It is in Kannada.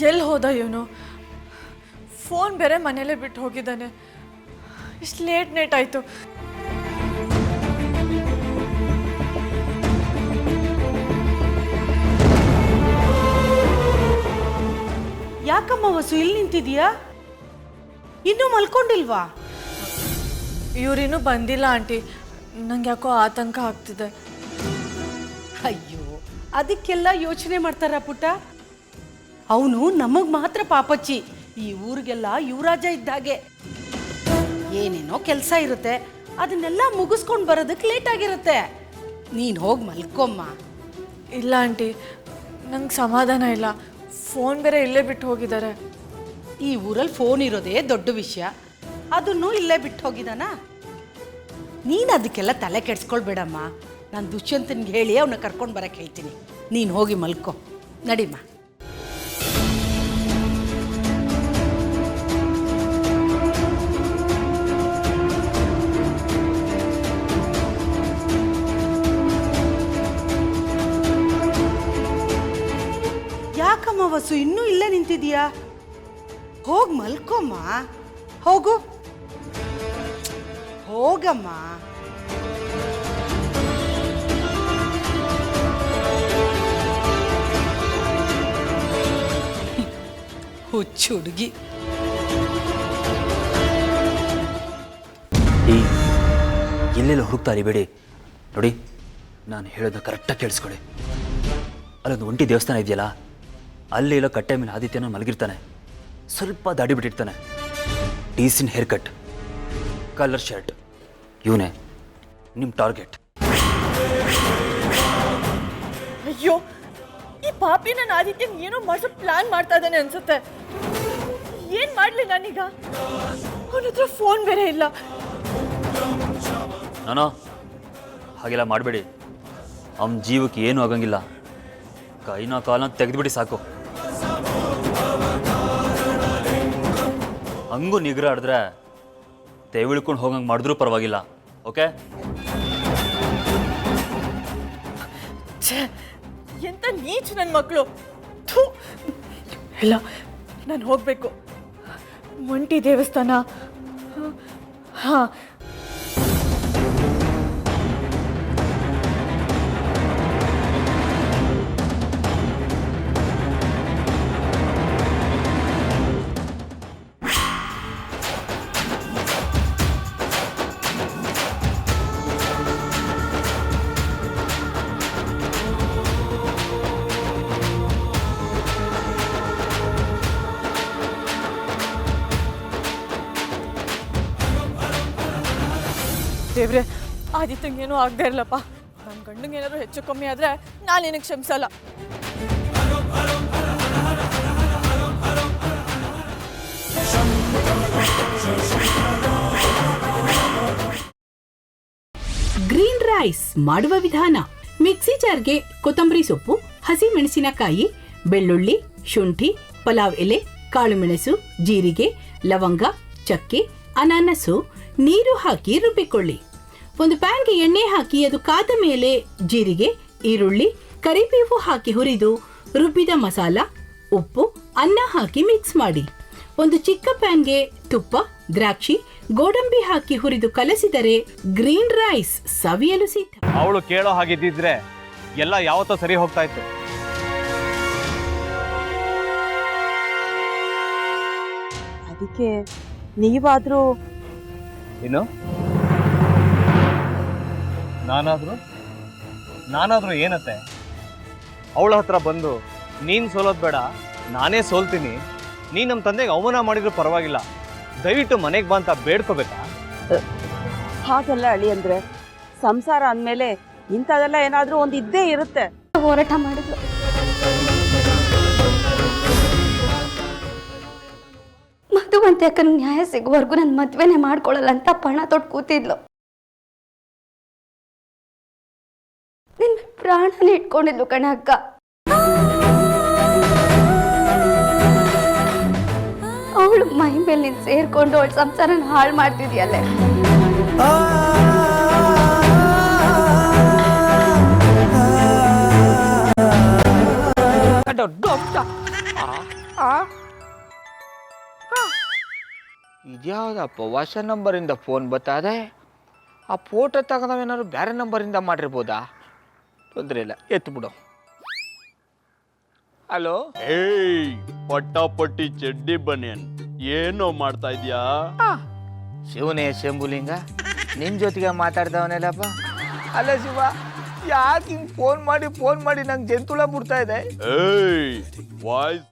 ಎಲ್ಲಿ ಹೋದ ಇವನು? ಫೋನ್ ಬೇರೆ ಮನೇಲೇ ಬಿಟ್ಟು ಹೋಗಿದ್ದಾನೆ. ಇಷ್ಟು ಲೇಟ್ ಆಯಿತು. ಯಾಕಮ್ಮ ವಸು ಇಲ್ಲಿ ನಿಂತಿದೀಯಾ? ಇನ್ನೂ ಮಲ್ಕೊಂಡಿಲ್ವಾ? ಇವರಿನ್ನೂ ಬಂದಿಲ್ಲ ಆಂಟಿ. ನಂಗೆ ಯಾಕೋ ಆತಂಕ ಆಗ್ತಿದೆ. ಅಯ್ಯೋ, ಅದಕ್ಕೆಲ್ಲ ಯೋಚನೆ ಮಾಡ್ತಾರ ಪುಟ್ಟ. ಅವನು ನಮಗ್ ಮಾತ್ರ ಪಾಪಚ್ಚಿ, ಈ ಊರಿಗೆಲ್ಲ ಯುವರಾಜ ಇದ್ದಾಗೆ. ಏನೇನೋ ಕೆಲಸ ಇರುತ್ತೆ, ಅದನ್ನೆಲ್ಲ ಮುಗಿಸ್ಕೊಂಡು ಬರೋದಕ್ಕೆ ಲೇಟ್ ಆಗಿರುತ್ತೆ. ನೀನು ಹೋಗಿ ಮಲ್ಕೊಮ್ಮ. ಇಲ್ಲ ಆಂಟಿ, ನಂಗೆ ಸಮಾಧಾನ ಇಲ್ಲ. ಫೋನ್ ಬೇರೆ ಇಲ್ಲೇ ಬಿಟ್ಟು ಹೋಗಿದ್ದಾರೆ. ಈ ಊರಲ್ಲಿ ಫೋನ್ ಇರೋದೇ ದೊಡ್ಡ ವಿಷಯ, ಅದನ್ನು ಇಲ್ಲೇ ಬಿಟ್ಟು ಹೋಗಿದಾನ. ನೀನು ಅದಕ್ಕೆಲ್ಲ ತಲೆ ಕೆಡ್ಸ್ಕೊಳ್ಬೇಡಮ್ಮ. ನಾನು ದುಷ್ಯಂತನ್ಗೆ ಹೇಳಿ ಅವನ್ನ ಕರ್ಕೊಂಡು ಬರಕ್ಕೆ ಹೇಳ್ತೀನಿ. ನೀನು ಹೋಗಿ ಮಲ್ಕೊ, ನಡಿಮ್ಮ. ಯಾಕಮ್ಮ ವಸು ಇನ್ನೂ ಇಲ್ಲೇ ನಿಂತಿದೀಯಾ? ಹೋಗಿ ಮಲ್ಕೊಮ್ಮ, ಹೋಗು, ಹೋಗಮ್ಮ. ಹುಚ್ಚು ಹುಡುಗಿ. ಎಲ್ಲೆಲ್ಲ ಹುಡುಕ್ತಾ ಇರಬೇಡಿ. ನೋಡಿ, ನಾನು ಹೇಳೋದನ್ನ ಕರೆಕ್ಟಾಗಿ ಕೇಳಿಸ್ಕೊಳ್ಳಿ. ಅಲ್ಲೊಂದು ಒಂಟಿ ದೇವಸ್ಥಾನ ಇದೆಯಲ್ಲ, ಅಲ್ಲಿ ಎಲ್ಲೋ ಕಟ್ಟೆ ಮೇಲೆ ಆದಿತ್ಯನ ಮಲಗಿರ್ತಾನೆ. ಸ್ವಲ್ಪ ದಾಡಿ ಬಿಟ್ಟಿರ್ತಾನೆ, decent haircut, colour shirt. ಇವನೇ ನಿಮ್ಮ ಟಾರ್ಗೆಟ್. ಅಯ್ಯೋ, ಈ ಪಾಪಿ ನನ್ನ ಆದಿತ್ಯನ್ ಏನೋ ಮಾಡ್ಸೋ ಪ್ಲಾನ್ ಮಾಡ್ತಾ ಇದ್ದಾನೆ ಅನ್ಸುತ್ತೆ. ಏನ್ ಮಾಡ್ಲಿ ನಾನೀಗ? ಅವನ ಹತ್ರ ಫೋನ್ ಬೇರೆ ಇಲ್ಲ. ನಾನು ಹಾಗೆಲ್ಲ ಮಾಡಬೇಡಿ. ಅವನ ಜೀವಕ್ಕೆ ಏನೂ ಆಗಂಗಿಲ್ಲ. ಕೈನ ಕಾಲನ್ನ ತೆಗೆದುಬಿಡಿ ಸಾಕು. ಹಂಗೂ ನಿಗ್ರ ಆಡಿದ್ರೆ ತೆವಿಳ್ಕೊಂಡು ಹೋಗಂಗೆ ಮಾಡಿದ್ರೂ ಪರವಾಗಿಲ್ಲ. ಓಕೆ? ಎಂತ ನೀಚ್ ನನ್ನ ಮಕ್ಕಳು. ಇಲ್ಲ, ನಾನು ಹೋಗ್ಬೇಕು. ಒಂಟಿ ದೇವಸ್ಥಾನ. ಹಾ, ದೇವ್ರೆ, ಆದಿತ್ಯಂಗೇನೂ ಆಗದೆ ಇರಲಪ್ಪ. ನನ್ನ ಗಂಡಂಗೆ ಏನಾದ್ರು ಹೆಚ್ಚು ಕಮ್ಮಿ ಆದರೆ ನಾನು ನಿನಗೆ ಕ್ಷಮಿಸಲ್ಲ. ಗ್ರೀನ್ ರೈಸ್ ಮಾಡುವ ವಿಧಾನ: ಮಿಕ್ಸಿ ಜಾರ್ಗೆ ಕೊತ್ತಂಬರಿ ಸೊಪ್ಪು, ಹಸಿ ಮೆಣಸಿನಕಾಯಿ, ಬೆಳ್ಳುಳ್ಳಿ, ಶುಂಠಿ, ಪಲಾವ್ ಎಲೆ, ಕಾಳುಮೆಣಸು, ಜೀರಿಗೆ, ಲವಂಗ, ಚಕ್ಕೆ, ಅನಾನಸು, ನೀರು ಹಾಕಿ ರುಬ್ಬಿಕೊಳ್ಳಿ. ಒಂದು ಪ್ಯಾನ್ಗೆ ಎಣ್ಣೆ ಹಾಕಿ ಅದು ಕಾದ ಮೇಲೆ ಜೀರಿಗೆ, ಈರುಳ್ಳಿ, ಕರಿಬೇವು ಹಾಕಿ ಹುರಿದು ರುಬ್ಬಿದ ಮಸಾಲ, ಉಪ್ಪು, ಅನ್ನ ಹಾಕಿ ಮಿಕ್ಸ್ ಮಾಡಿ. ಒಂದು ಚಿಕ್ಕ ಪ್ಯಾನ್ಗೆ ತುಪ್ಪ, ದ್ರಾಕ್ಷಿ, ಗೋಡಂಬಿ ಹಾಕಿ ಹುರಿದು ಕಲಸಿದರೆ ಗ್ರೀನ್ ರೈಸ್ ಸವಿಯಲು ಸಿದ್ಧ. ಅವಳು ಕೇಳೋ ಹಾಗಿದ್ದಿದ್ರೆ ಎಲ್ಲ ಯಾವತ್ತೋ ಸರಿ ಹೋಗ್ತಾ ಇತ್ತು. ಅದಕ್ಕೆ ನೀವಾದ್ರೂ ಏನು? ನಾನಾದ್ರೂ ಏನತ್ತೆ? ಅವಳ ಹತ್ರ ಬಂದು ನೀನು ಸೋಲೋದು ಬೇಡ, ನಾನೇ ಸೋಲ್ತೀನಿ, ನೀನು ನಮ್ಮ ತಂದೆಗೆ ಅವಮಾನ ಮಾಡಿದ್ರು ಪರವಾಗಿಲ್ಲ, ದಯವಿಟ್ಟು ಮನೆಗೆ ಬಾ ಅಂತ ಬೇಡ್ಕೋಬೇಕಾ? ಹಾಗೆಲ್ಲ ಅಳಿ ಅಂದ್ರೆ ಸಂಸಾರ ಅಂದಮೇಲೆ ಇಂಥದೆಲ್ಲ ಏನಾದ್ರೂ ಒಂದು ಇದ್ದೇ ಇರುತ್ತೆ. ಹೋರಾಟ ಮಾಡಿದ್ಲು. ಮಧುವಂತೆ ಅಕ್ಕನ ನ್ಯಾಯ ಸಿಗುವವರೆಗೂ ನನ್ನ ಮದ್ವೆನೆ ಮಾಡ್ಕೊಳ್ಳಲ್ಲ ಅಂತ ಪಣ ತೊಟ್ಟು ಕೂತಿದ್ಲು. ನಿನ್ನ ಪ್ರಾಣನೇ ಇಟ್ಕೊಂಡಿದ್ಲು ಕಣ ಅಕ್ಕ. ಅವಳು ಮೈ ಮೇಲೆ ನೀನು ಸೇರ್ಕೊಂಡು ಅವಳ ಸಂಸಾರನ ಹಾಳು ಮಾಡ್ತಿದ್ಯಲ್ಲೇ. ಇದ್ಯಾವುದಪ್ಪ ಹೊಸ ನಂಬರಿಂದ ಫೋನ್ ಬರ್ತದೆ. ಆ ಫೋಟೋ ತಗೊಂಡವೇನಾದ್ರು ಬೇರೆ ನಂಬರಿಂದ ಮಾಡಿರ್ಬೋದಾ? ತೊಂದರೆ ಇಲ್ಲ, ಎತ್ತು ಬಿಡು. ಹಲೋ, ಏಯ್ ಪಟ್ಟಾಪಟ್ಟಿ ಚಡ್ಡಿ ಬನಿಯನ್, ಏನೋ ಮಾಡ್ತಾ ಇದ್ಯಾ? ಶಿವನೇ ಶಂಭುಲಿಂಗ, ನಿನ್ನ ಜೊತೆಗೆ ಮಾತಾಡ್ದವನೇಲಪ್ಪ. ಅಲ್ಲ ಶಿವ, ಯಾಕೆ ಹಿಂಗೆ ಫೋನ್ ಮಾಡಿ ನಂಗೆ ಜಂತುಳ ಬಿಡ್ತಾ ಇದೆ? ಏಯ್ ವಾಯ್ಸ್